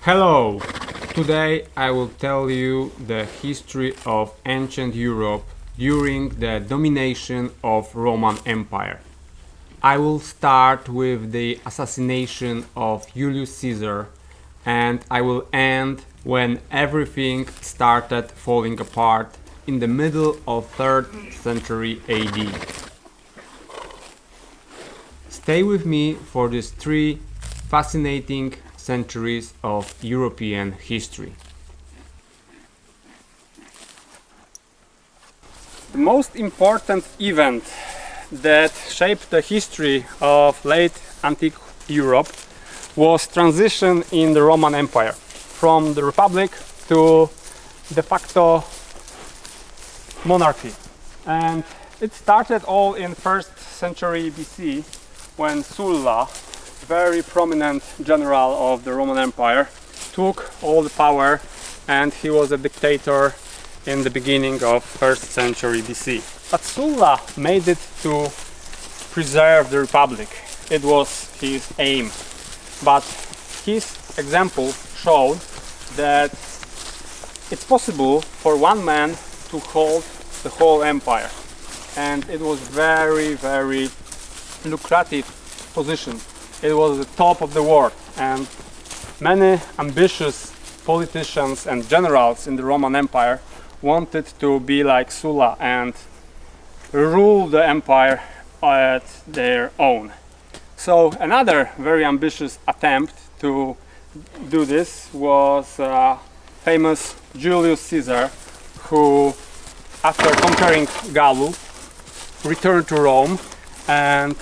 Hello! Today I will tell you the history of ancient Europe during the domination of Roman Empire. I will start with the assassination of Julius Caesar and I will end when everything started falling apart in the middle of 3rd century AD. Stay with me for these 3 fascinating centuries of European history. The most important event that shaped the history of late antique Europe was transition in the Roman Empire from the Republic to de facto monarchy. And it started all in 1st century BC when Sulla, very prominent general of the Roman Empire, took all the power and he was a dictator in the beginning of 1st century BC. But Sulla made it to preserve the republic. It was his aim. But his example showed that it's possible for one man to hold the whole empire. And it was very lucrative position. It was the top of the world, and many ambitious politicians and generals in the Roman Empire wanted to be like Sulla and rule the empire at their own. So another very ambitious attempt to do this was famous Julius Caesar, who after conquering Gaul returned to Rome and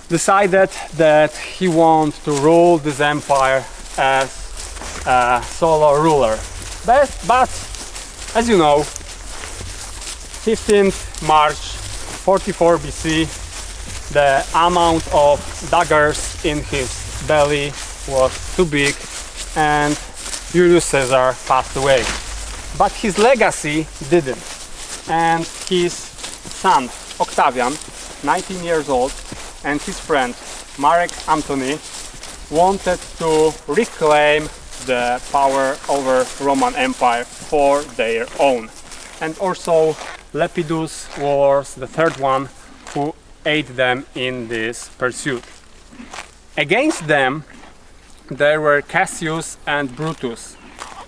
decided that he wanted to rule this empire as a solo ruler. But as you know, 15th March 44 BC, the amount of daggers in his belly was too big and Julius Caesar passed away. But his legacy didn't. And his son Octavian, 19 years old, and his friend Mark Antony wanted to reclaim the power over Roman Empire for their own. And also Lepidus was the 3rd one who aided them in this pursuit. Against them there were Cassius and Brutus,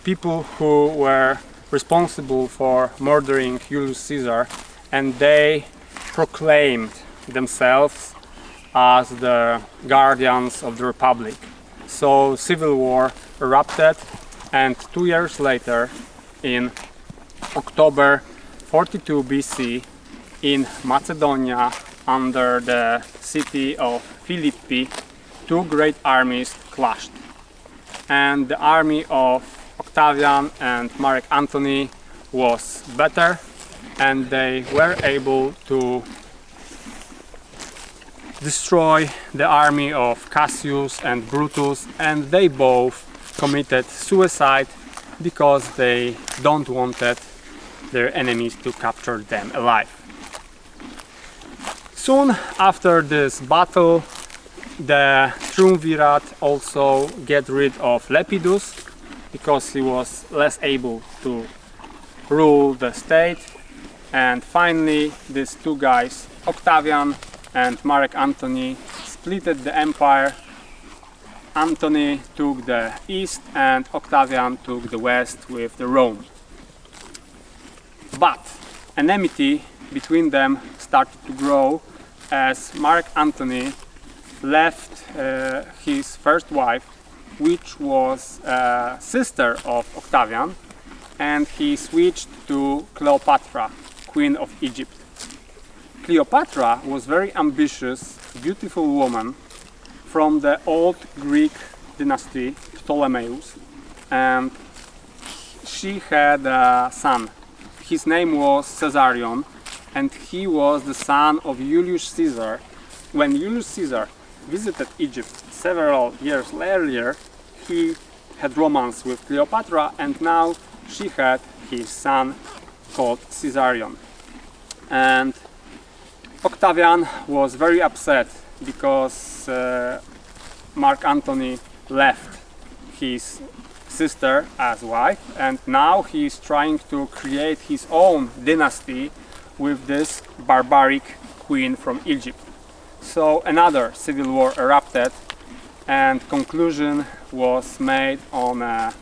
people who were responsible for murdering Julius Caesar, and they proclaimed themselves as the guardians of the Republic. So civil war erupted, and 2 years later, in October 42 BC, in Macedonia, under the city of Philippi, 2 great armies clashed. And the army of Octavian and Mark Antony was better, and they were able to destroy the army of Cassius and Brutus, and they both committed suicide because they don't wanted their enemies to capture them alive. Soon after this battle, the triumvirate also get rid of Lepidus because he was less able to rule the state, and finally these 2 guys, Octavian and Mark Antony, splitted the empire. Antony took the east and Octavian took the west with the Rome. But enmity between them started to grow as Mark Antony left his first wife, which was a sister of Octavian, and he switched to Cleopatra, Queen of Egypt. Cleopatra was very ambitious, beautiful woman from the old Greek dynasty, Ptolemies, and she had a son. His name was Caesarion, and he was the son of Julius Caesar. When Julius Caesar visited Egypt several years earlier, he had romance with Cleopatra, and now she had his son called Caesarion. And Octavian was very upset because Mark Antony left his sister as wife, and now he is trying to create his own dynasty with this barbaric queen from Egypt. So another civil war erupted, and conclusion was made on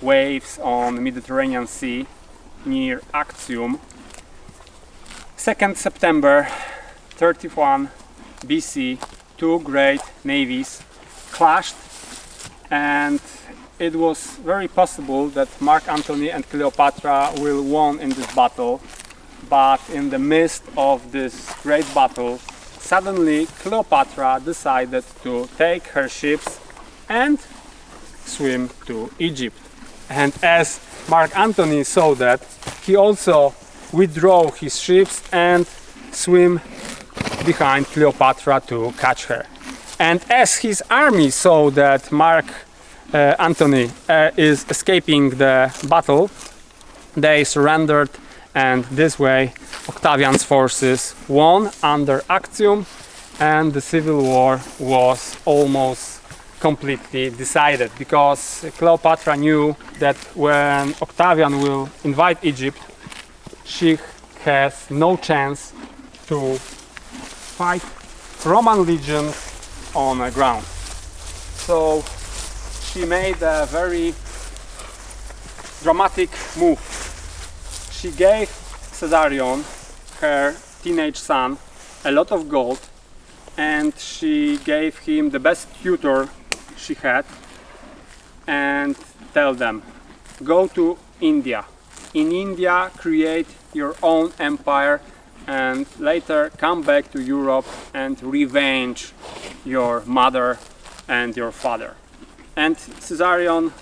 waves on Mediterranean Sea near Actium. 2nd September 31 BC, two great navies clashed, and it was very possible that Mark Antony and Cleopatra will win in this battle, but in the midst of this great battle, suddenly Cleopatra decided to take her ships and swim to Egypt. And as Mark Antony saw that, he also withdrew his ships and swim behind Cleopatra to catch her. And as his army saw that Mark Antony is escaping the battle, they surrendered, and this way Octavian's forces won under Actium, and the civil war was almost completely decided, because Cleopatra knew that when Octavian will invade Egypt, she has no chance to fight Roman legions on the ground. So she made a very dramatic move. She gave Caesarion, her teenage son, a lot of gold, and she gave him the best tutor she had, and tell them, go to India. In India create your own empire, and later come back to Europe and revenge your mother and your father. And Caesarion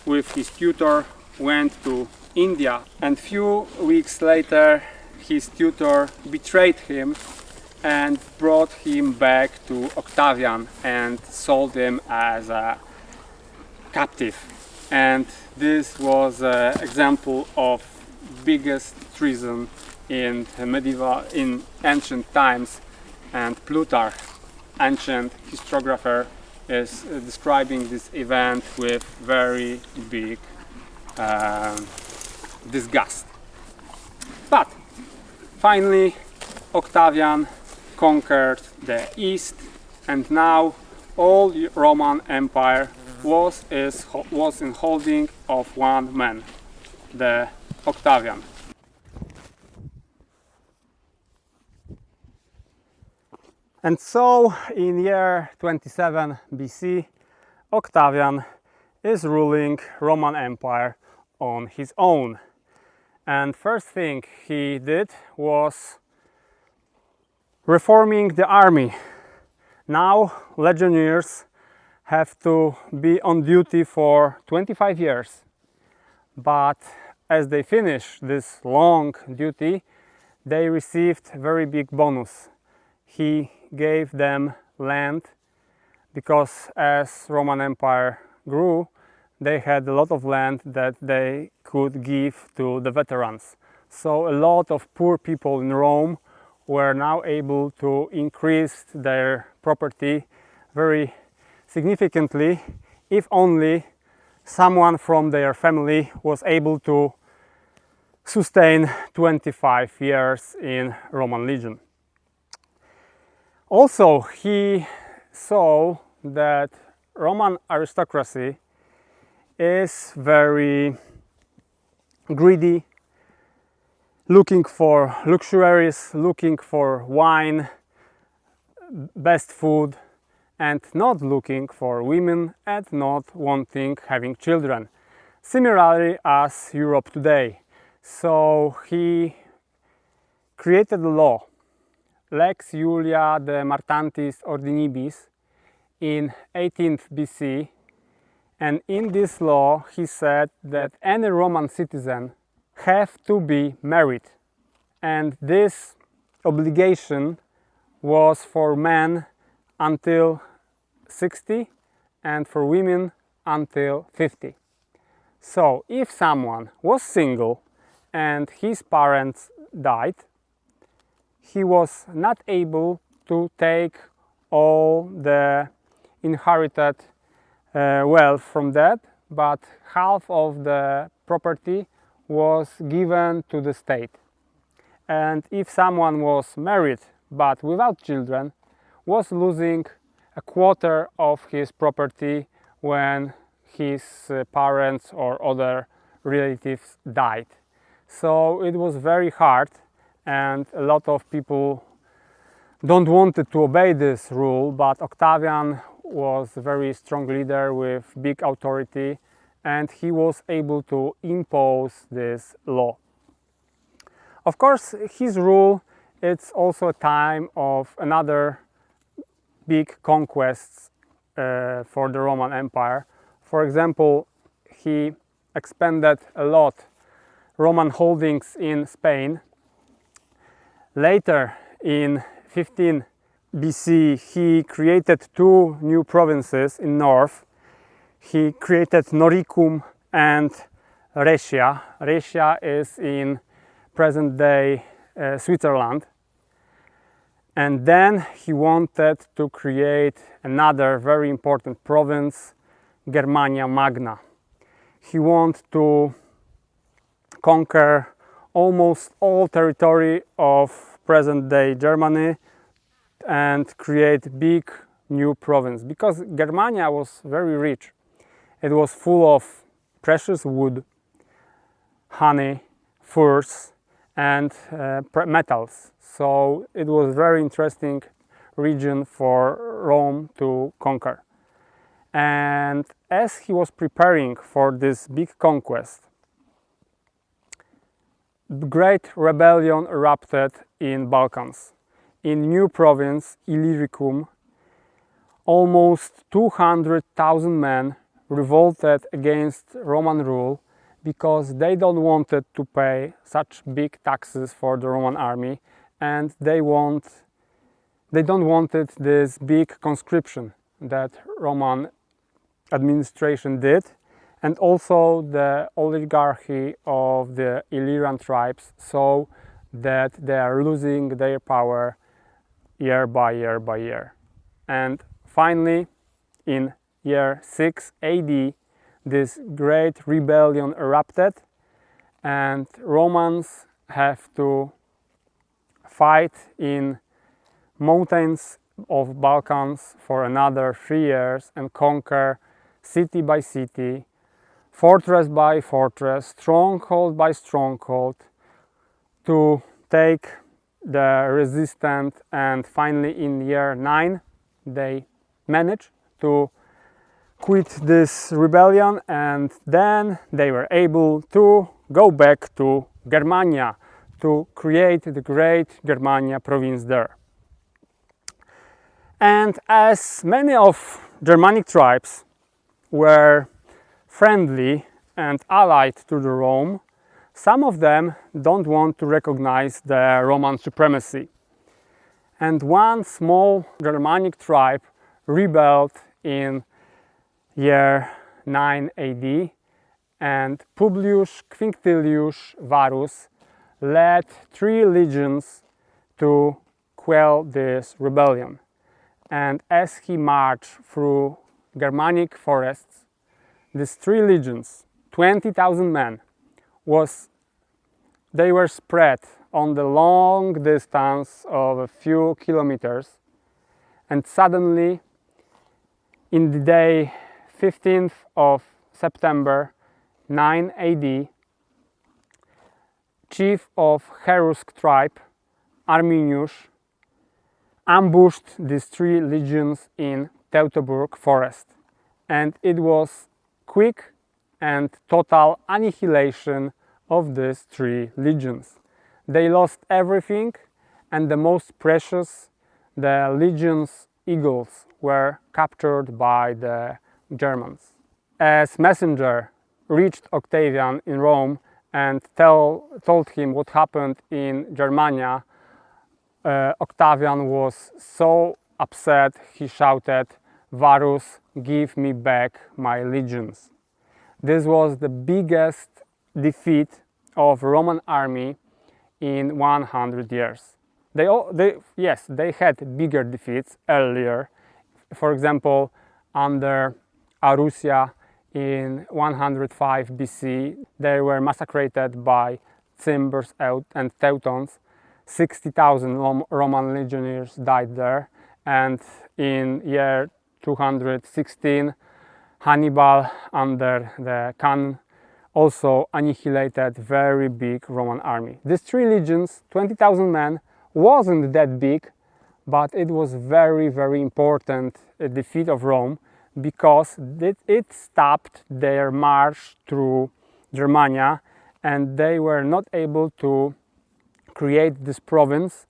with his tutor went to India, and few weeks later his tutor betrayed him and brought him back to Octavian and sold him as a captive. And this was an example of biggest treason in ancient times, and Plutarch, ancient historiographer, is describing this event with very big disgust. But finally Octavian conquered the east, and now all the Roman Empire was in holding of one man, the Octavian. And so in year 27 BC, Octavian is ruling Roman Empire on his own. And first thing he did was reforming the army. Now legionnaires have to be on duty for 25 years. But as they finish this long duty, they received very big bonus. He gave them land, because as Roman Empire grew, they had a lot of land that they could give to the veterans. So a lot of poor people in Rome were now able to increase their property very significantly, if only someone from their family was able to sustain 25 years in Roman legion. Also, he saw that Roman aristocracy is very greedy, looking for luxuries, looking for wine, best food, and not looking for women, and not wanting having children. Similarly as Europe today. So he created a law, Lex Julia de Martantis Ordinibus, in 18th BC, and in this law he said that any Roman citizen have to be married, and this obligation was for men until 60 and for women until 50. So if someone was single and his parents died, he was not able to take all the inherited wealth from that, but half of the property was given to the state. And if someone was married but without children, was losing a quarter of his property when his parents or other relatives died. So it was very hard, and a lot of people don't wanted to obey this rule, but Octavian was a very strong leader with big authority, and he was able to impose this law. Of course, his rule, it's also a time of another big conquests for the Roman Empire. For example, he expanded a lot Roman holdings in Spain. Later, in 15 BC, he created two new provinces in north. He created Noricum and Rhaetia. Rhaetia is in present-day Switzerland. And then he wanted to create another very important province, Germania Magna. He wanted to conquer almost all territory of present-day Germany and create big new province, because Germania was very rich. It was full of precious wood, honey, furs, and metals. So it was a very interesting region for Rome to conquer. And as he was preparing for this big conquest, the great rebellion erupted in Balkans. In new province, Illyricum, almost 200,000 men revolted against Roman rule because they don't wanted to pay such big taxes for the Roman army, and they don't wanted this big conscription that Roman administration did, and also the oligarchy of the Illyrian tribes saw that they are losing their power year by year by year. And finally, in year 6 AD, this great rebellion erupted, and Romans have to fight in mountains of Balkans for another 3 years and conquer city by city, fortress by fortress, stronghold by stronghold, to take the resistant. And finally in year 9 they managed to quit this rebellion, and then they were able to go back to Germania to create the great Germania province there. And as many of Germanic tribes were friendly and allied to the Rome, some of them don't want to recognize the Roman supremacy. And one small Germanic tribe rebelled in year 9 AD, and Publius Quinctilius Varus led 3 legions to quell this rebellion. And as he marched through Germanic forests, these 3 legions, 20,000 men, they were spread on the long distance of a few kilometers, and suddenly, in the day 15th of September 9 AD, chief of Cherusk tribe, Arminius, ambushed these 3 legions in Teutoburg forest, and it was quick and total annihilation of these 3 legions. They lost everything, and the most precious, the legion's eagles, were captured by the Germans. As messenger reached Octavian in Rome and told him what happened in Germania, Octavian was so upset, he shouted, "Varus, give me back my legions." This was the biggest defeat of Roman army in 100 years. They had bigger defeats earlier. For example, under Arussia in 105 BC. They were massacred by Cimbers and Teutons. 60,000 Roman legionnaires died there, and in year 216 Hannibal under the cannon also annihilated very big Roman army. These three legions, 20,000 men, wasn't that big, but it was very important defeat of Rome, because it stopped their march through Germania, and they were not able to create this province,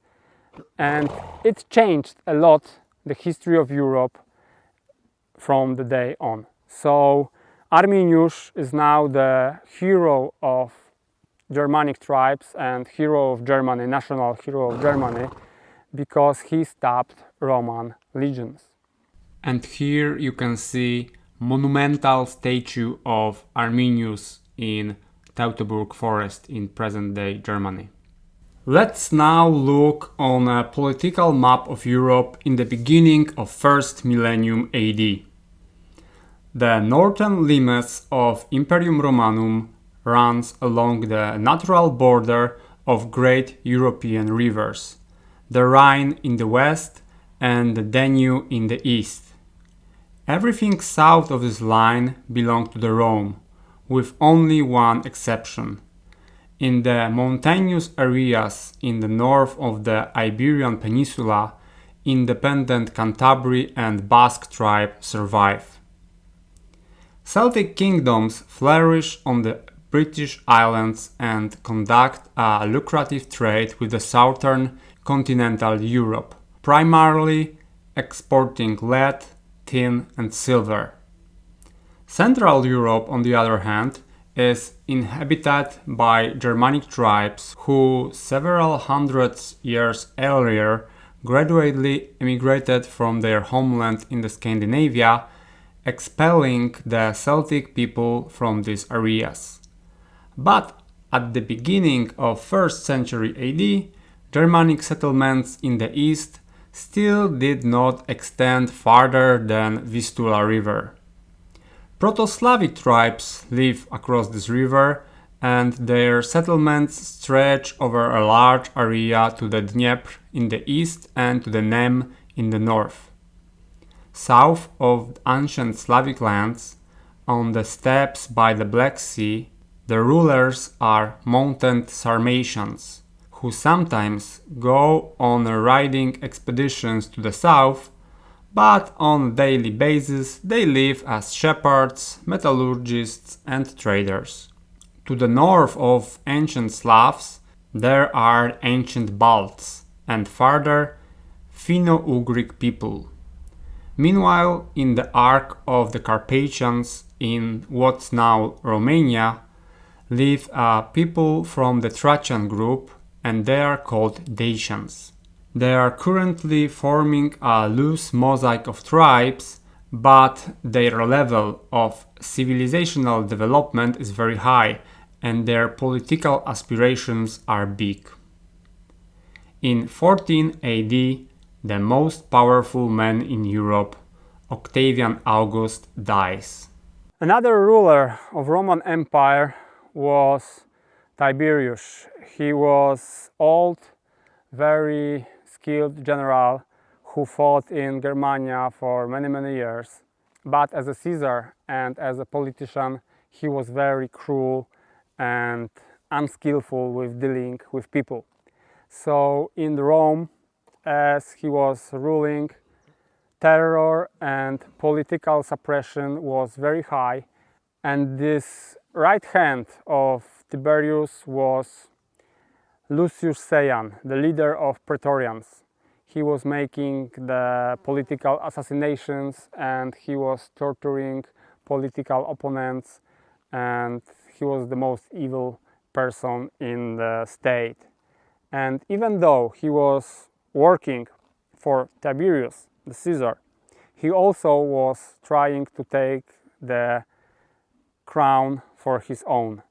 and it changed a lot the history of Europe from the day on. So Arminius is now the hero of Germanic tribes and hero of Germany, national hero of Germany, because he stopped Roman legions. And here you can see monumental statue of Arminius in Teutoburg forest in present-day Germany. Let's now look on a political map of Europe in the beginning of first millennium AD. The northern limits of Imperium Romanum runs along the natural border of great European rivers, the Rhine in the west and the Danube in the east. Everything south of this line belonged to the Rome, with only one exception. In the mountainous areas in the north of the Iberian Peninsula, independent Cantabria and Basque tribe survive. Celtic kingdoms flourish on the British Islands and conduct a lucrative trade with the southern continental Europe, primarily exporting lead, tin and silver. Central Europe, on the other hand, is inhabited by Germanic tribes who several hundreds years earlier gradually emigrated from their homeland in the Scandinavia, expelling the Celtic people from these areas. But at the beginning of 1st century AD, Germanic settlements in the east still did not extend farther than Vistula River. Proto-Slavic tribes live across this river, and their settlements stretch over a large area to the Dnieper in the east and to the Nem in the north. South of ancient Slavic lands, on the steppes by the Black Sea, the rulers are mountain Sarmatians, who sometimes go on riding expeditions to the south, but on a daily basis they live as shepherds, metallurgists and traders. To the north of ancient Slavs there are ancient Balts, and farther Finno-Ugric people. Meanwhile, in the arc of the Carpathians in what's now Romania live a people from the Trajan group, and they are called Dacians. They are currently forming a loose mosaic of tribes, but their level of civilizational development is very high and their political aspirations are big. In 14 AD, the most powerful man in Europe, Octavian Augustus, dies. Another ruler of Roman Empire was Tiberius. He was old, very skilled general who fought in Germania for many years. But as a Caesar and as a politician, he was very cruel and unskillful with dealing with people. So in Rome, as he was ruling, terror and political suppression was very high, and this right hand of Tiberius was Lucius Seian, the leader of Praetorians. He was making the political assassinations and he was torturing political opponents, and he was the most evil person in the state. And even though he was working for Tiberius, the Caesar, he also was trying to take the crown for his own.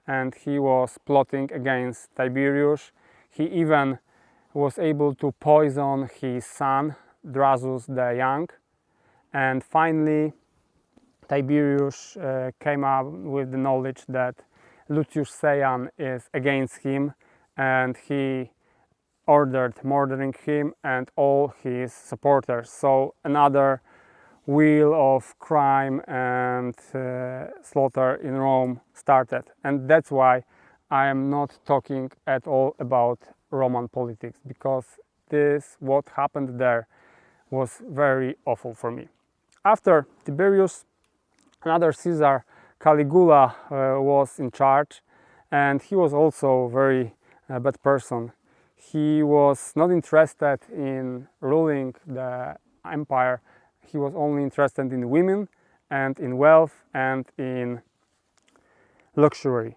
And he was plotting against Tiberius. He even was able to poison his son, Drusus the Young. And finally, Tiberius came up with the knowledge that Lucius Seian is against him, and he ordered murdering him and all his supporters. So another wheel of crime and slaughter in Rome started. And that's why I am not talking at all about Roman politics, because what happened there was very awful for me. After Tiberius, another Caesar, Caligula, was in charge, and he was also a very bad person. He was not interested in ruling the empire. He was only interested in women and in wealth and in luxury.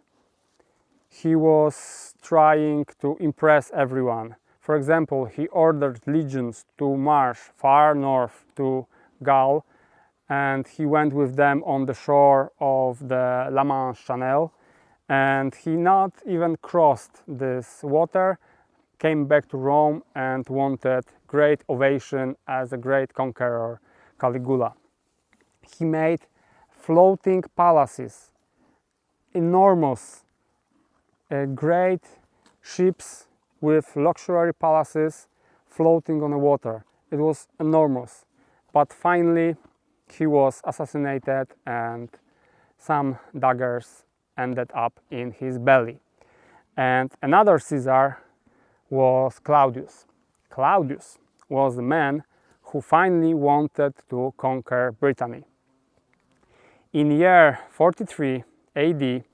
He was trying to impress everyone. For example, he ordered legions to march far north to Gaul, and he went with them on the shore of the La Manche Channel, and he not even crossed this water, came back to Rome and wanted great ovation as a great conqueror, Caligula. He made floating palaces, enormous, great ships with luxury palaces floating on the water. It was enormous. But finally, he was assassinated and some daggers ended up in his belly. And another Caesar was Claudius. Claudius was the man who finally wanted to conquer Brittany. In year 43 AD,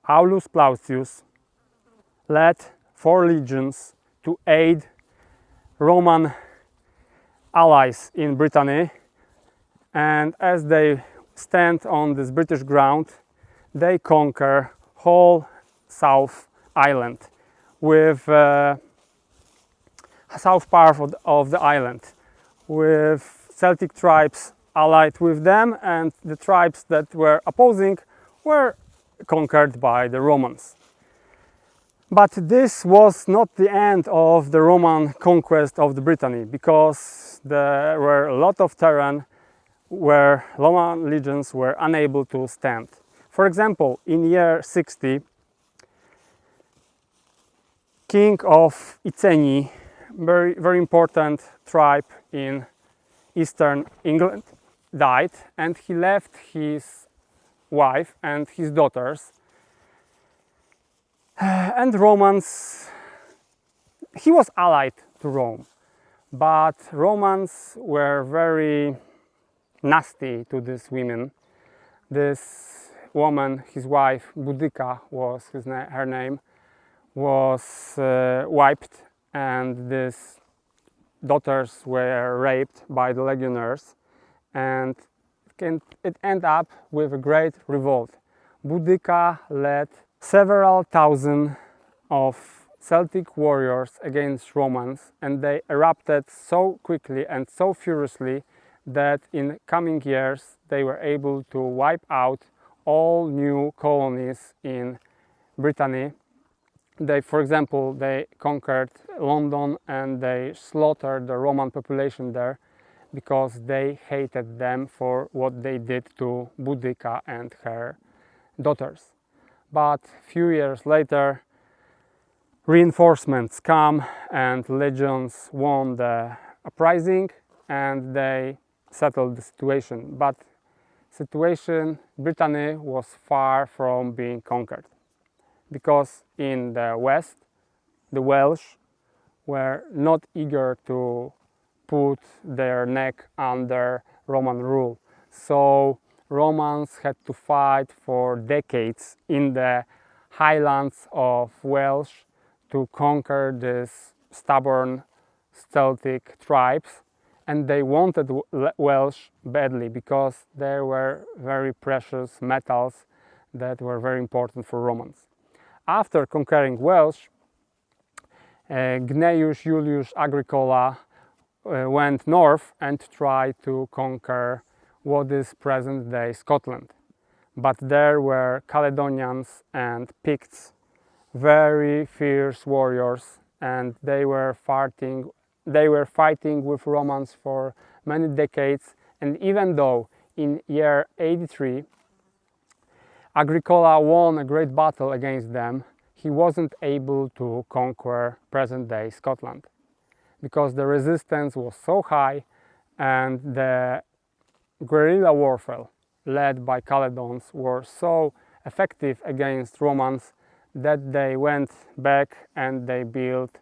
Aulus Plautius led 4 legions to aid Roman allies in Brittany, and as they stand on this British ground, they conquer whole South Island with south part of the island, with Celtic tribes allied with them, and the tribes that were opposing were conquered by the Romans. But this was not the end of the Roman conquest of the Brittany, because there were a lot of terrain where Roman legions were unable to stand. For example, in year 60, king of Iceni, very important tribe in eastern England, died, and he left his wife and his daughters. And Romans, he was allied to Rome, but Romans were very nasty to these women. This woman, his wife, Boudica was her name, was wiped, and these daughters were raped by the legionnaires, and it ended up with a great revolt. Boudica led several thousand of Celtic warriors against Romans, and they erupted so quickly and so furiously that in coming years they were able to wipe out all new colonies in Brittany. For example, they conquered London and they slaughtered the Roman population there because they hated them for what they did to Boudica and her daughters. But few years later, reinforcements come and legions won the uprising and they settled the situation. But Brittany was far from being conquered, because in the west, the Welsh were not eager to put their neck under Roman rule. So Romans had to fight for decades in the highlands of Wales to conquer these stubborn Celtic tribes, and they wanted Welsh badly because there were very precious metals that were very important for Romans. After conquering Welsh, Gnaeus Julius Agricola went north and tried to conquer what is present-day Scotland. But there were Caledonians and Picts, very fierce warriors, and they were fighting with Romans for many decades. And even though in year 83, Agricola won a great battle against them. He wasn't able to conquer present-day Scotland because the resistance was so high and the guerrilla warfare led by Caledons were so effective against Romans that they went back and they built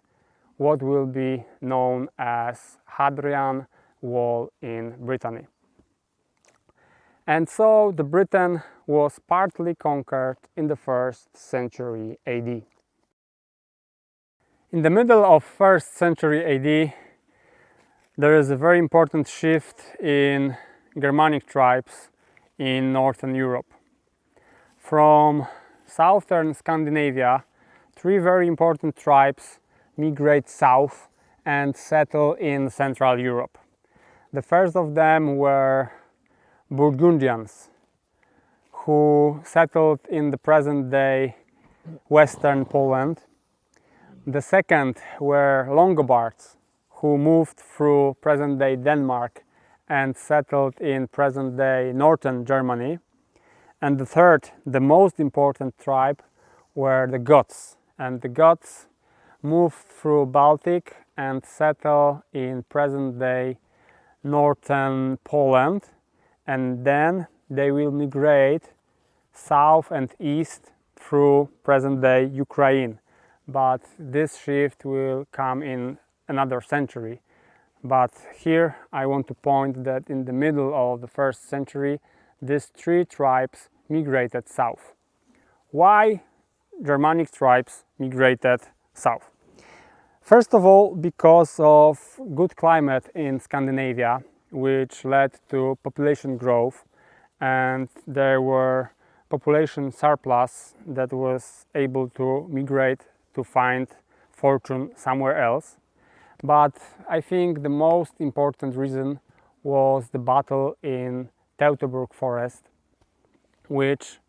what will be known as Hadrian Wall in Brittany. And so the Britain was partly conquered in the 1st century AD. In the middle of 1st century AD, there is a very important shift in Germanic tribes in Northern Europe. From southern Scandinavia, 3 very important tribes migrate south and settle in Central Europe. The first of them were Burgundians, who settled in the present-day western Poland. The second were Longobards, who moved through present-day Denmark and settled in present-day northern Germany. And the third, the most important tribe, were the Goths. And the Goths moved through Baltic and settled in present-day northern Poland. And then they will migrate south and east through present-day Ukraine. But this shift will come in another century. But here I want to point that in the middle of the 1st century, these 3 tribes migrated south. Why Germanic tribes migrated south? First of all, because of good climate in Scandinavia, which led to population growth, and there were population surplus that was able to migrate to find fortune somewhere else. But I think the most important reason was the battle in Teutoburg Forest, which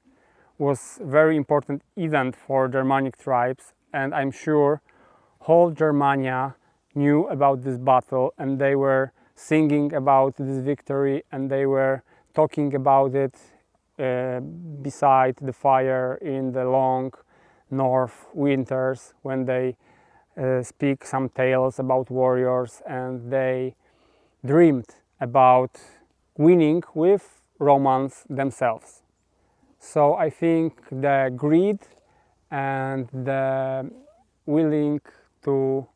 was a very important event for Germanic tribes, and I'm sure whole Germania knew about this battle and they were singing about this victory and they were talking about it beside the fire in the long north winters when they speak some tales about warriors, and they dreamed about winning with Romans themselves. So I think the greed and the willing to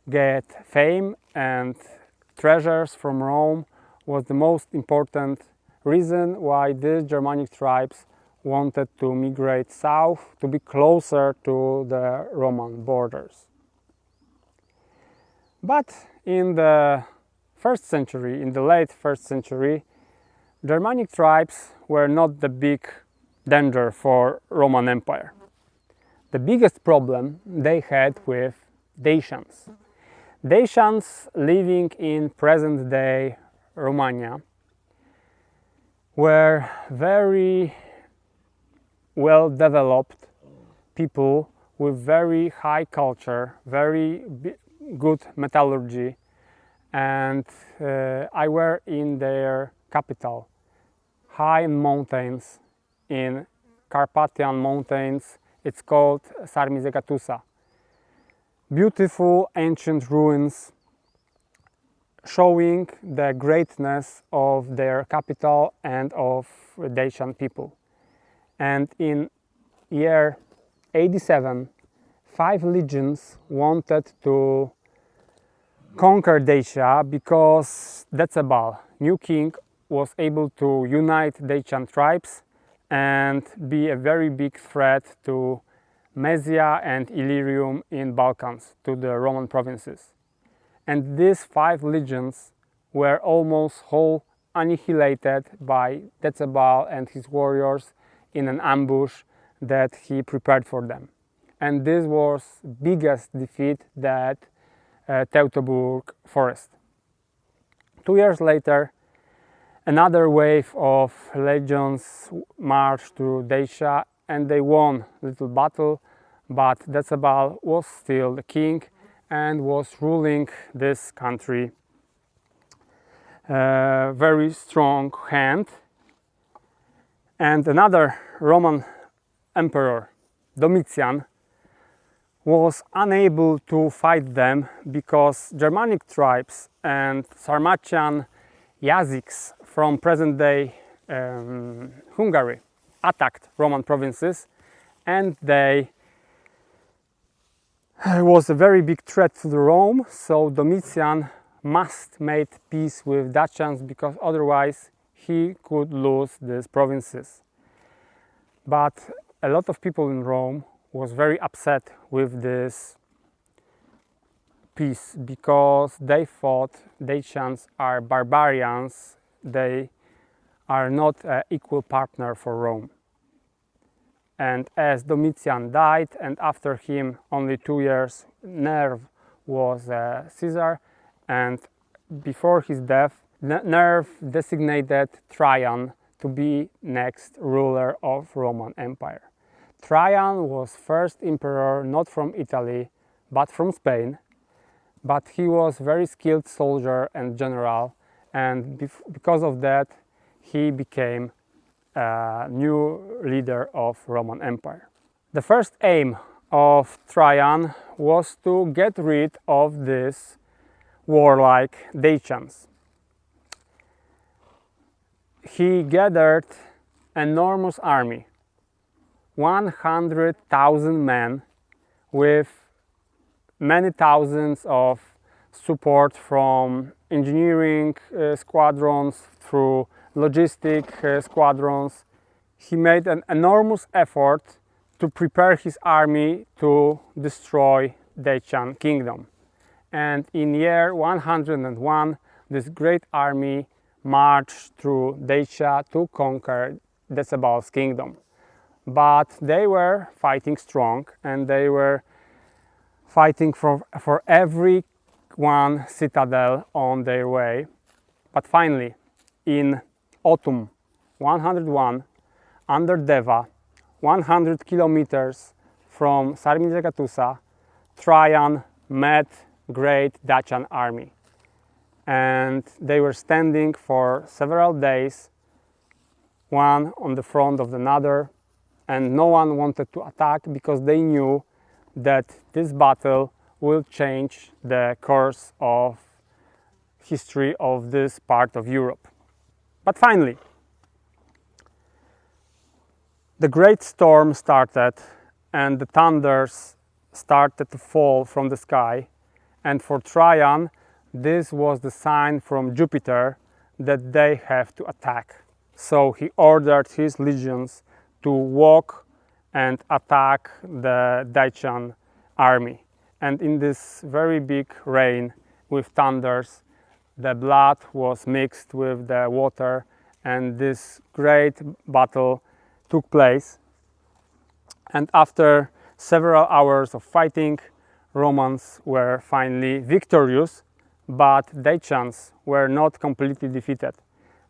get fame and treasures from Rome was the most important reason why these Germanic tribes wanted to migrate south to be closer to the Roman borders. But in the 1st century, in the late 1st century, Germanic tribes were not the big danger for Roman Empire. The biggest problem they had with Dacians. Dacians living in present-day Romania were very well-developed people with very high culture, very good metallurgy, and I were in their capital, high mountains in Carpathian mountains. It's called Sarmizekatusa. Beautiful ancient ruins showing the greatness of their capital and of Dacian people. And in year 87, 5 legions wanted to conquer Dacia because Decebal, new king, was able to unite Dacian tribes and be a very big threat to Mysia and Illyrium in Balkans, to the Roman provinces. And these 5 legions were almost whole annihilated by Decebal and his warriors in an ambush that he prepared for them. And this was biggest defeat that Teutoburg Forest. 2 years later, another wave of legions marched to Dacia and they won a little battle, but Decebal was still the king and was ruling this country. Very strong hand, And another Roman emperor, Domitian, was unable to fight them because Germanic tribes and Sarmatian Yaziks from present-day Hungary attacked Roman provinces, and they was a very big threat to Rome. So Domitian must make peace with Dacians because otherwise he could lose these provinces. But a lot of people in Rome was very upset with this peace because they thought Dacians are barbarians, they are not an equal partner for Rome. And as Domitian died, and after him only 2 years, Nerv was Caesar, and before his death, Nerv designated Trajan to be next ruler of Roman Empire. Trajan was first emperor not from Italy, but from Spain, but he was very skilled soldier and general, and because of that, he became new leader of Roman Empire. The first aim of Trajan was to get rid of these warlike Dacians. He gathered enormous army, 100,000 men with many thousands of support from engineering squadrons through logistic squadrons. He made an enormous effort to prepare his army to destroy Dacian kingdom. And in year 101, this great army marched through Dacia to conquer Decebal's kingdom. But they were fighting strong, and they were fighting for every one citadel on their way. But finally, in autumn 101, under Deva, 100 kilometers from Sarmizegetusa, Trajan met great Dacian army. And they were standing for several days, one on the front of another, and no one wanted to attack because they knew that this battle will change the course of history of this part of Europe. But finally, the great storm started and the thunders started to fall from the sky, and for Trajan this was the sign from Jupiter that they have to attack. So he ordered his legions to walk and attack the Dacian army. And in this very big rain with thunders, the blood was mixed with the water, and this great battle took place. And after several hours of fighting, Romans were finally victorious, but Dacians were not completely defeated.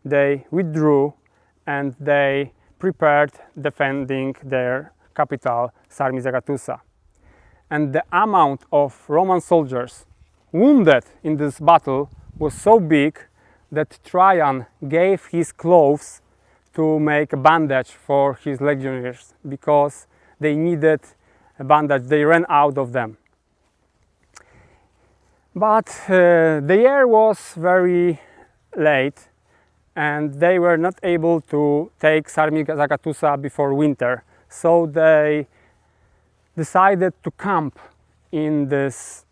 They withdrew and they prepared defending their capital, Sarmizegetusa. And the amount of Roman soldiers wounded in this battle was so big that Trajan gave his clothes to make a bandage for his legionaries because they needed a bandage. They ran out of them. But the year was very late and they were not able to take Sarmizegetusa before winter. So they decided to camp in this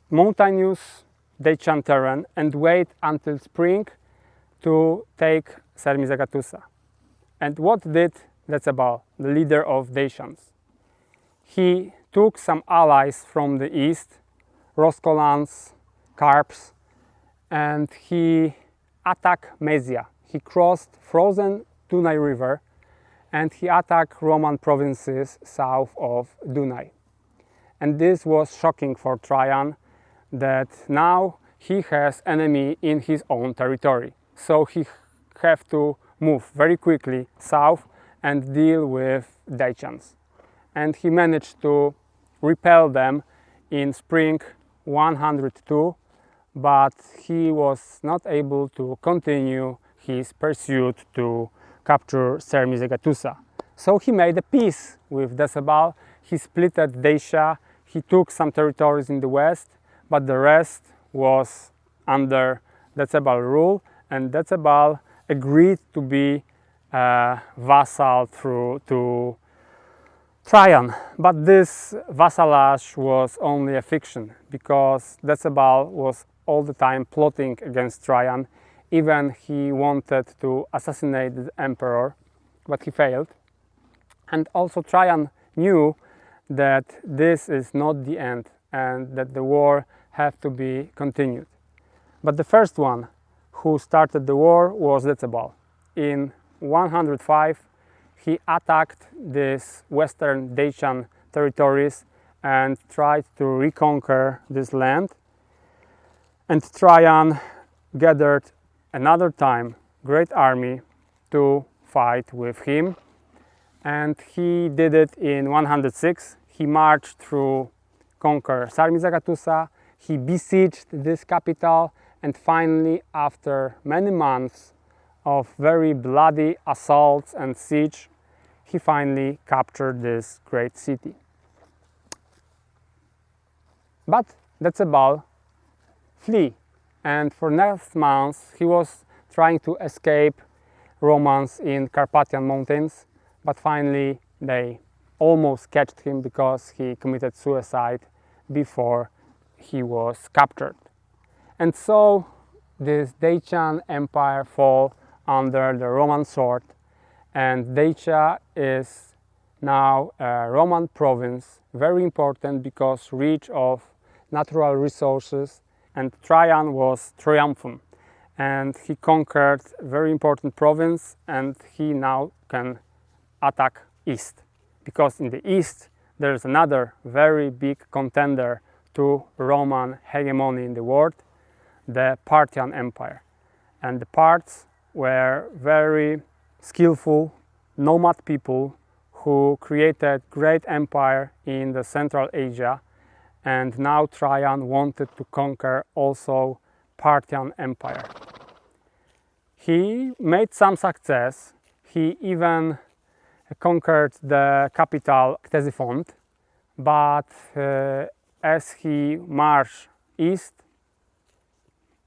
mountainous Dacian terrain and wait until spring to take Sarmizegetusa. And what did Decebal, the leader of Dacians? He took some allies from the east, Roscolans, Carps, and he attacked Mesia. He crossed frozen Dunaj river and he attacked Roman provinces south of Dunaj. And this was shocking for Trajan, that now he has enemy in his own territory. So he have to move very quickly south and deal with Dacians. And he managed to repel them in spring 102, but he was not able to continue his pursuit to capture Sarmizegetusa. So he made a peace with Decebalus. He splitted Dacia. He took some territories in the west, but the rest was under Decebalus' rule, and Decebalus agreed to be a vassal to Trajan. But this vassalage was only a fiction, because Decebalus was all the time plotting against Trajan. Even he wanted to assassinate the emperor, but he failed. And also Trajan knew that this is not the end and that the war had to be continued. But the first one who started the war was Decebalus. In 105, he attacked these western Dacian territories and tried to reconquer this land. And Trajan gathered another time great army to fight with him. And he did it in 106. He marched through, conquer Sarmizegetusa. He besieged this capital, and finally, after many months of very bloody assaults and siege, he finally captured this great city. But Decebalus flee, and for next months he was trying to escape Romans in Carpathian mountains, but finally they almost catched him because he committed suicide before he was captured. And so this Dacian empire fell under the Roman sword, and Dacia is now a Roman province, very important because rich of natural resources, and Trajan was triumphant, and he conquered a very important province, and he now can attack east, because in the east there is another very big contender to Roman hegemony in the world, the Parthian Empire. And the Parths were very skillful nomad people who created great empire in the Central Asia, and now Trajan wanted to conquer also Parthian Empire. He made some success. He even conquered the capital Ctesiphon, but as he marched east,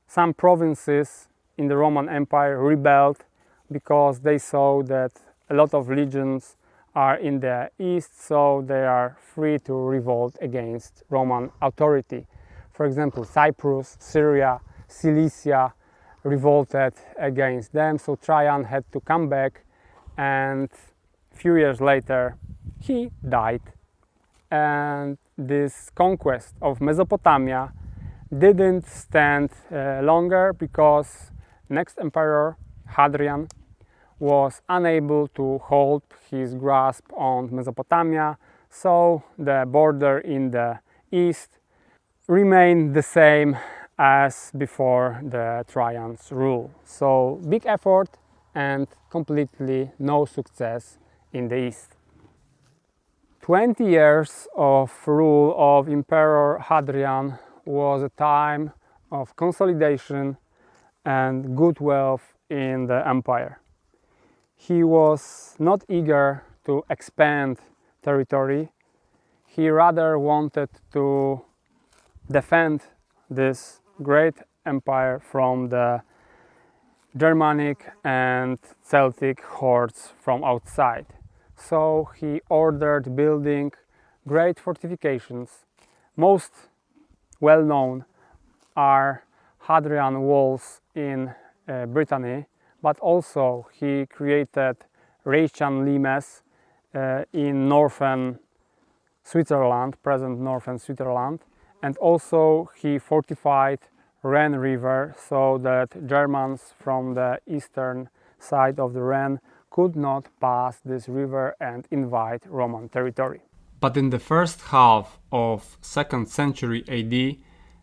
some provinces in the Roman Empire rebelled because they saw that a lot of legions are in the east, so they are free to revolt against Roman authority. For example, Cyprus, Syria, Cilicia revolted against them, so Trajan had to come back, and a few years later he died. And this conquest of Mesopotamia didn't stand longer because next emperor, Hadrian, was unable to hold his grasp on Mesopotamia, so the border in the east remained the same as before the Trajan's rule. So big effort and completely no success in the east. 20 years of rule of Emperor Hadrian was a time of consolidation and good wealth in the empire. He was not eager to expand territory. He rather wanted to defend this great empire from the Germanic and Celtic hordes from outside. So he ordered building great fortifications. Most well known are Hadrian walls in Brittany, but also he created Rhaetian limes in northern Switzerland, present northern Switzerland, and also he fortified Rhine River so that Germans from the eastern side of the Rhine could not pass this river and invade Roman territory. But in the first half of 2nd century AD,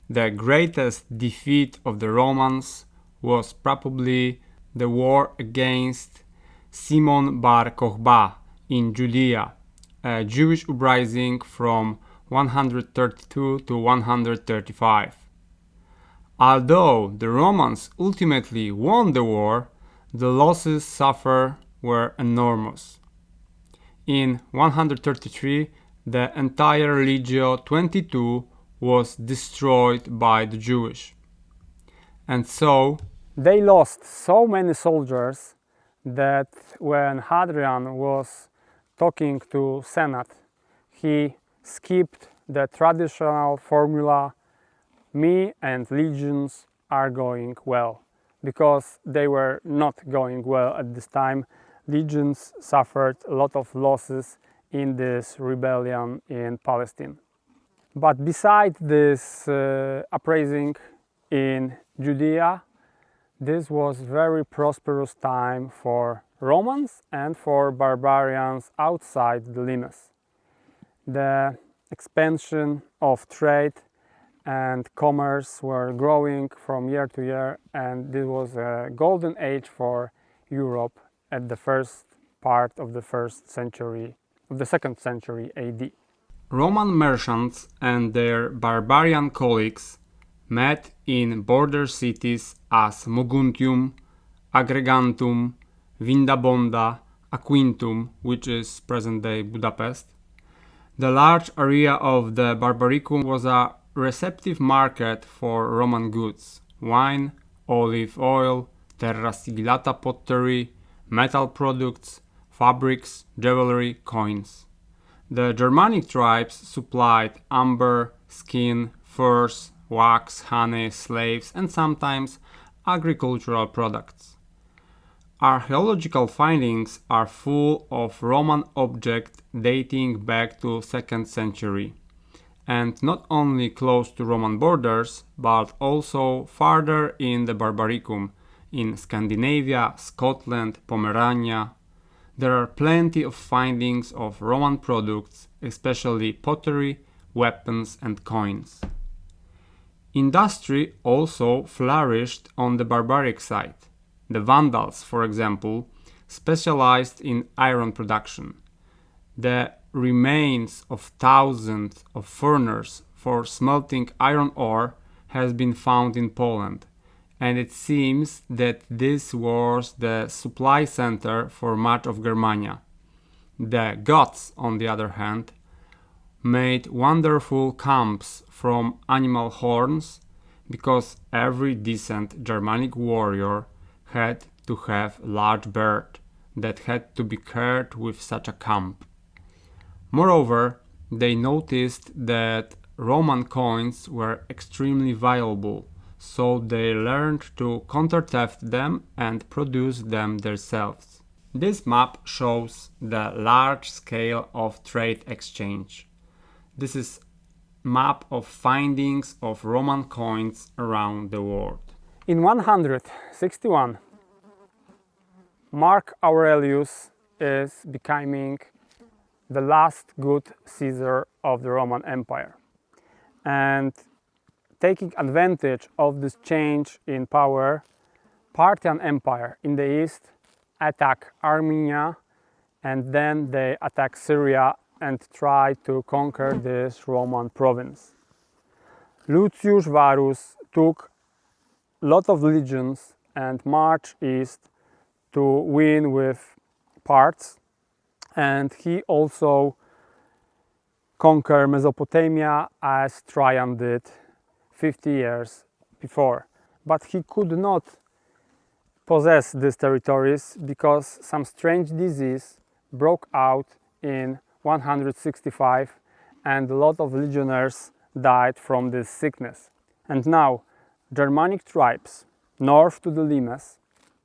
the greatest defeat of the Romans was probably the war against Simon Bar Kokhba in Judea, a Jewish uprising from 132 to 135. Although the Romans ultimately won the war, the losses suffered were enormous. In 133, the entire Legio 22 was destroyed by the Jewish. And so they lost so many soldiers that when Hadrian was talking to Senate, he skipped the traditional formula, me and legions are going well, because they were not going well at this time. Legions suffered a lot of losses in this rebellion in Palestine. But beside this uprising in Judea, this was very prosperous time for Romans and for barbarians outside the limes. The expansion of trade and commerce were growing from year to year, and this was a golden age for Europe at the first part of the second century AD. Roman merchants and their barbarian colleagues met in border cities as Moguntium, Agregantum, Vindabonda, Aquintum, which is present-day Budapest. The large area of the Barbaricum was a receptive market for Roman goods: wine, olive oil, terra sigillata pottery, metal products, fabrics, jewelry, coins. The Germanic tribes supplied amber, skin, furs, wax, honey, slaves, and sometimes agricultural products. Archaeological findings are full of Roman objects dating back to 2nd century, and not only close to Roman borders, but also farther in the Barbaricum, in Scandinavia, Scotland, Pomerania. There are plenty of findings of Roman products, especially pottery, weapons, and coins. Industry also flourished on the barbaric side. The Vandals, for example, specialized in iron production. The remains of thousands of furnaces for smelting iron ore has been found in Poland, and it seems that this was the supply center for much of Germania. The Goths, on the other hand, made wonderful camps from animal horns, because every decent Germanic warrior had to have a large bird that had to be carried with such a camp. Moreover, they noticed that Roman coins were extremely valuable, so they learned to counterfeit them and produce them themselves. This map shows the large scale of trade exchange. This is a map of findings of Roman coins around the world. In 161, Mark Aurelius is becoming the last good Caesar of the Roman Empire. And taking advantage of this change in power, Parthian Empire in the east attack Armenia, and then they attack Syria and try to conquer this Roman province. Lucius Varus took a lot of legions and marched east to win with Parths, and he also conquered Mesopotamia as Trajan did 50 years before. But he could not possess these territories because some strange disease broke out in 165 and a lot of legionnaires died from this sickness. And now Germanic tribes north to the limes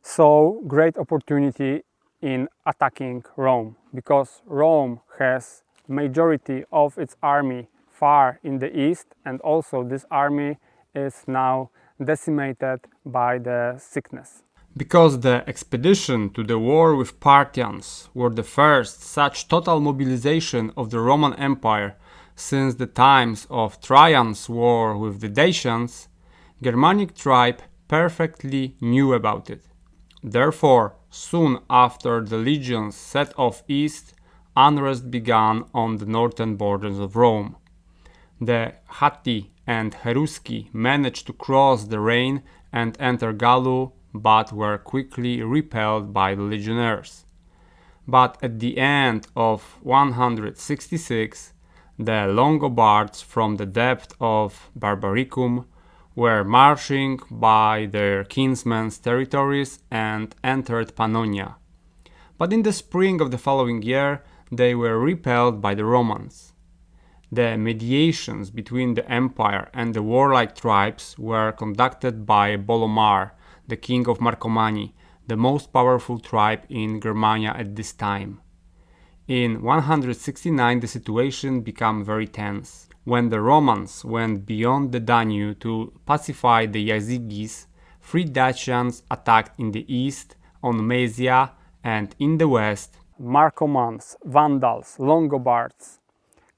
saw great opportunity in attacking Rome, because Rome has majority of its army far in the east, and also this army is now decimated by the sickness. Because the expedition to the war with Parthians were the first such total mobilization of the Roman Empire since the times of Trajan's war with the Dacians, Germanic tribe perfectly knew about it. Therefore, soon after the legions set off east, unrest began on the northern borders of Rome. The Hatti and Cherusci managed to cross the Rhine and enter Gaul, but were quickly repelled by the legionnaires. But at the end of 166, the Longobards from the depth of Barbaricum were marching by their kinsmen's territories and entered Pannonia. But in the spring of the following year, they were repelled by the Romans. The mediations between the empire and the warlike tribes were conducted by Bolomar, the king of Marcomanni, the most powerful tribe in Germania at this time. In 169 the situation became very tense. When the Romans went beyond the Danube to pacify the Yazigis, three Dacians attacked in the east, on Mysia, and in the west, Marcomanns, Vandals, Longobards,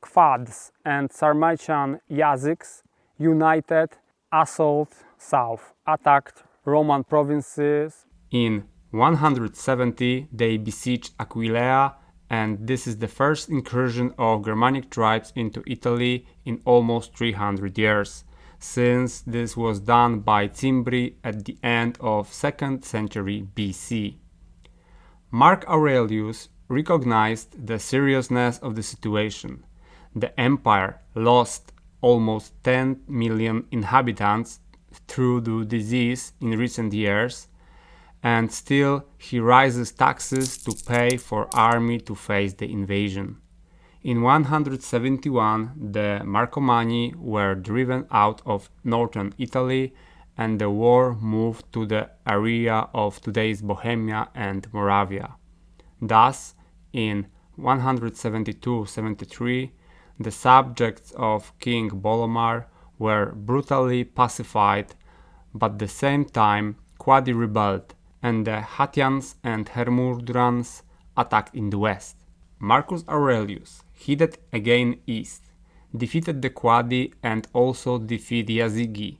Quads, and Sarmatian Yazyks united, assault south, attacked Roman provinces. In 170 they besieged Aquileia, and this is the first incursion of Germanic tribes into Italy in almost 300 years, since this was done by Cimbri at the end of 2nd century BC. Mark Aurelius recognized the seriousness of the situation. The empire lost almost 10 million inhabitants through the disease in recent years, and still he raises taxes to pay for army to face the invasion. In 171 the Marcomanni were driven out of northern Italy, and the war moved to the area of today's Bohemia and Moravia. Thus, in 172-73, the subjects of King Bolomar were brutally pacified, but at the same time Quadi rebelled, and the Hattians and Hermurdrans attacked in the west. Marcus Aurelius headed again east, defeated the Quadi and also defeated Yazigi,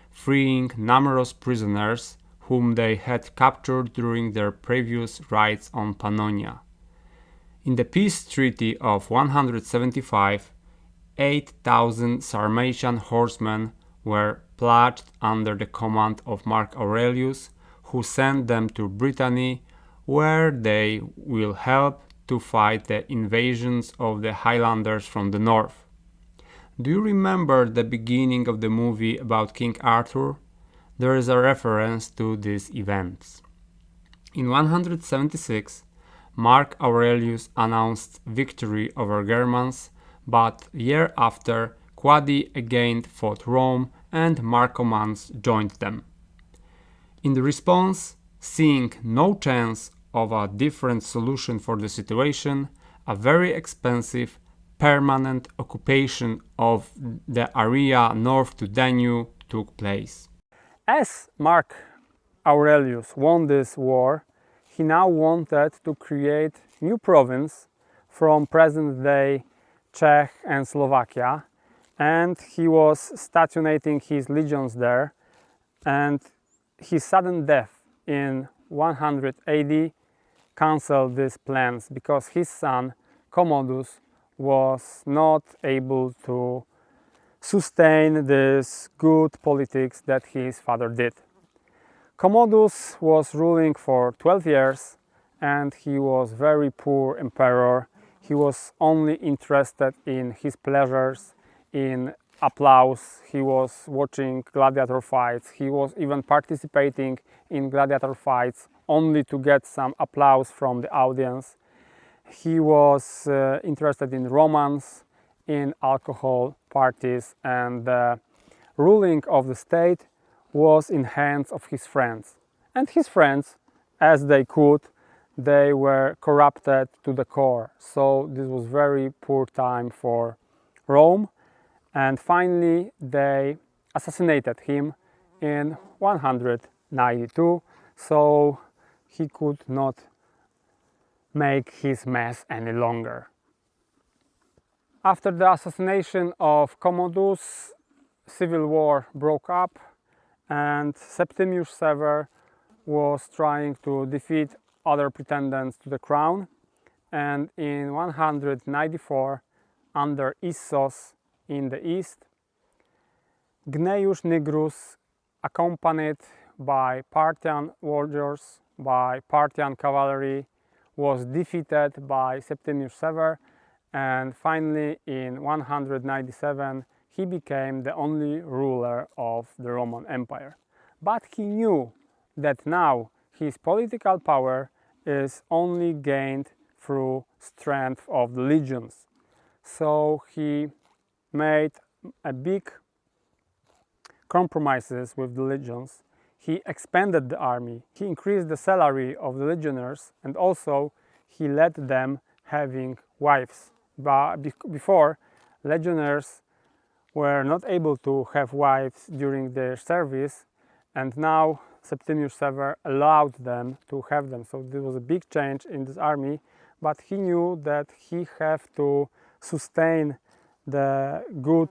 freeing numerous prisoners whom they had captured during their previous raids on Pannonia. In the peace treaty of 175, 8,000 Sarmatian horsemen were pledged under the command of Mark Aurelius, who sent them to Brittany, where they will help to fight the invasions of the Highlanders from the north. Do you remember the beginning of the movie about King Arthur? There is a reference to these events. In 176, Mark Aurelius announced victory over Germans, but a year after, Quadi again fought Rome and Marcomanns joined them. In the response, seeing no chance of a different solution for the situation, a very expensive permanent occupation of the area north to Danube took place. As Mark Aurelius won this war, he now wanted to create new province from present-day Czech and Slovakia, and he was stationating his legions there, and his sudden death in 180 cancelled these plans because his son Commodus was not able to sustain this good politics that his father did. Commodus was ruling for 12 years, and he was very poor emperor. He was only interested in his pleasures, in applause. He was watching gladiator fights. He was even participating in gladiator fights only to get some applause from the audience. He was interested in romance, in alcohol, parties, and the ruling of the state was in hands of his friends. And his friends, as they could, they were corrupted to the core. So this was very poor time for Rome. And finally, they assassinated him in 192, so he could not make his mess any longer. After the assassination of Commodus, civil war broke up, and Septimius Sever was trying to defeat other pretenders to the crown. And in 194, under Issos in the east, Gnaeus Nigrus, accompanied by Parthian warriors, by Parthian cavalry, was defeated by Septimius Sever, and finally in 197 he became the only ruler of the Roman Empire. But he knew that now his political power is only gained through strength of the legions. So he made a big compromises with the legions. He expanded the army, he increased the salary of the legionnaires, and also he let them having wives. But before, legionnaires were not able to have wives during their service, and now Septimius Sever allowed them to have them. So there was a big change in this army, but he knew that he had to sustain the good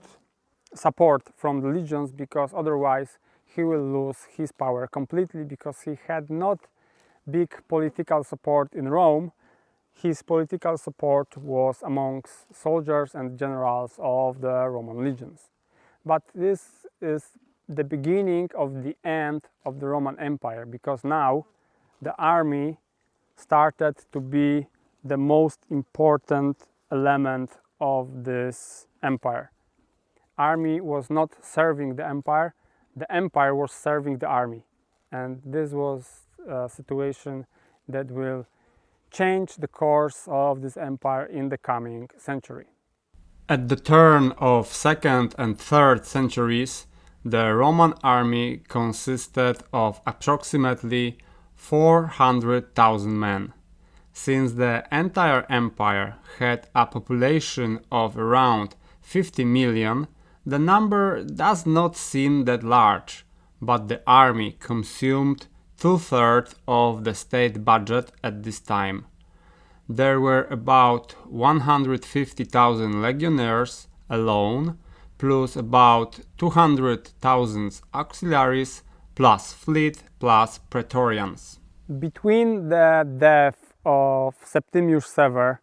support from the legions, because otherwise he will lose his power completely, because he had not big political support in Rome. His political support was amongst soldiers and generals of the Roman legions. But this is the beginning of the end of the Roman Empire, because now the army started to be the most important element of this empire. Army was not serving the empire was serving the army. And this was a situation that will change the course of this empire in the coming century. At the turn of 2nd and 3rd centuries, the Roman army consisted of approximately 400,000 men. Since the entire empire had a population of around 50 million, the number does not seem that large, but the army consumed 2/3 of the state budget at this time. There were about 150,000 legionnaires alone, plus about 200,000 auxiliaries, plus fleet, plus praetorians. Between the death of Septimius Sever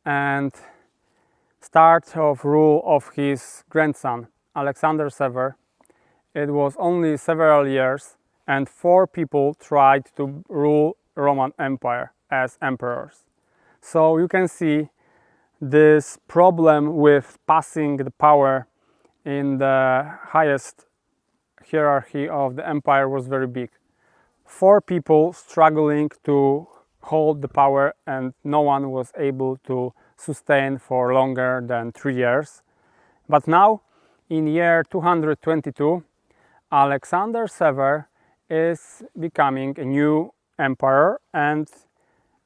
and start of rule of his grandson Alexander Sever, it was only several years, and 4 people tried to rule Roman Empire as emperors. So you can see this problem with passing the power in the highest hierarchy of the empire was very big. 4 people struggling to hold the power, and no one was able to sustain for longer than 3 years. But now, in year 222, Alexander Sever is becoming a new emperor, and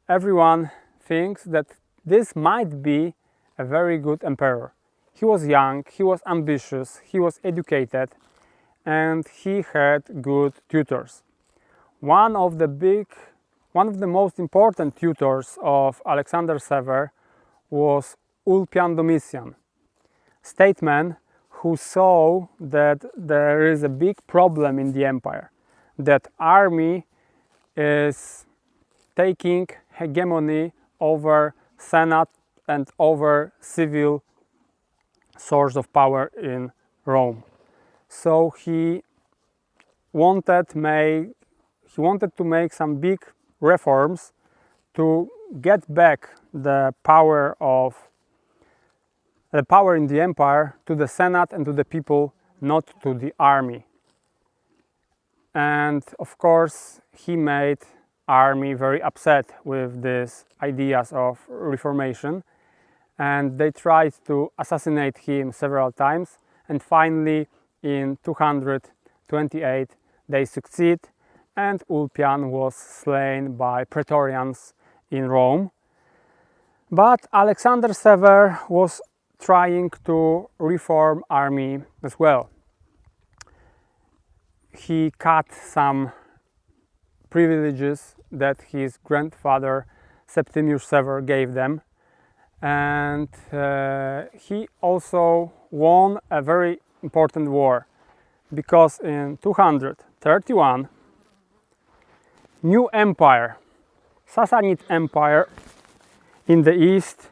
everyone thinks that this might be a very good emperor. He was young, he was ambitious, he was educated, and he had good tutors. One of the most important tutors of Alexander Sever was Ulpian Domitian, statesman who saw that there is a big problem in the empire, that army is taking hegemony over Senate and over civil source of power in Rome. So he wanted to make some big reforms to get back the power in the empire to the Senate and to the people, not to the army. And of course he made army very upset with these ideas of reformation, and they tried to assassinate him several times, and finally in 228 they succeed, and Ulpian was slain by praetorians in Rome. But Alexander Sever was trying to reform army as well. He cut some privileges that his grandfather Septimius Sever gave them, and he also won a very important war, because in 231 new empire, Sassanid Empire in the east,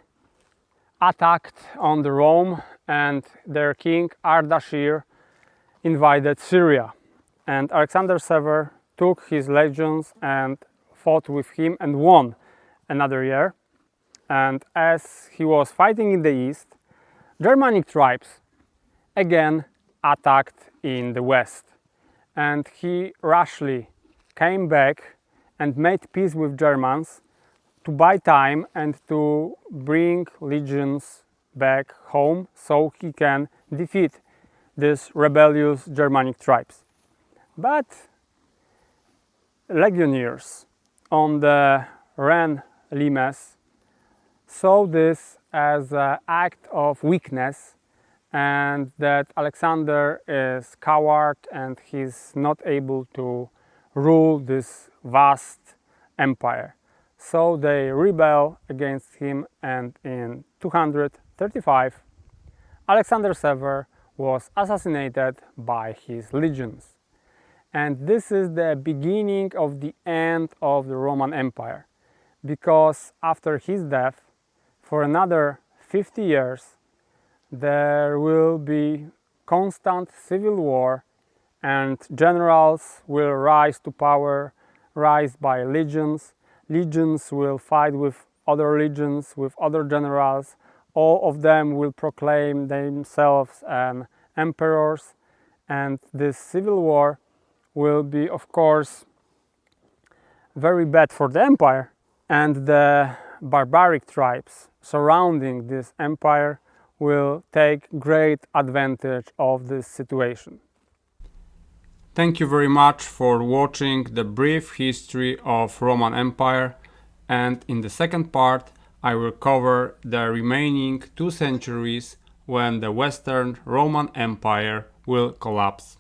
attacked on the Rome, and their king Ardashir invaded Syria, and Alexander Sever took his legions and fought with him and won. another year, and as he was fighting in the east, Germanic tribes again attacked in the west, and he rashly came back and made peace with Germans to buy time and to bring legions back home so he can defeat these rebellious Germanic tribes. But legionnaires on the Rhine limes saw this as an act of weakness, and that Alexander is coward and he's not able to rule this vast empire. So they rebel against him, and in 235 Alexander Severus was assassinated by his legions. And this is the beginning of the end of the Roman Empire, because after his death, for another 50 years, there will be constant civil war, and generals will rise to power, rise by legions. Legions will fight with other legions, with other generals. All of them will proclaim themselves emperors, and this civil war will be, of course, very bad for the empire, and the barbaric tribes surrounding this empire will take great advantage of this situation. Thank you very much for watching the brief history of Roman Empire, and in the second part I will cover the remaining 2 centuries when the Western Roman Empire will collapse.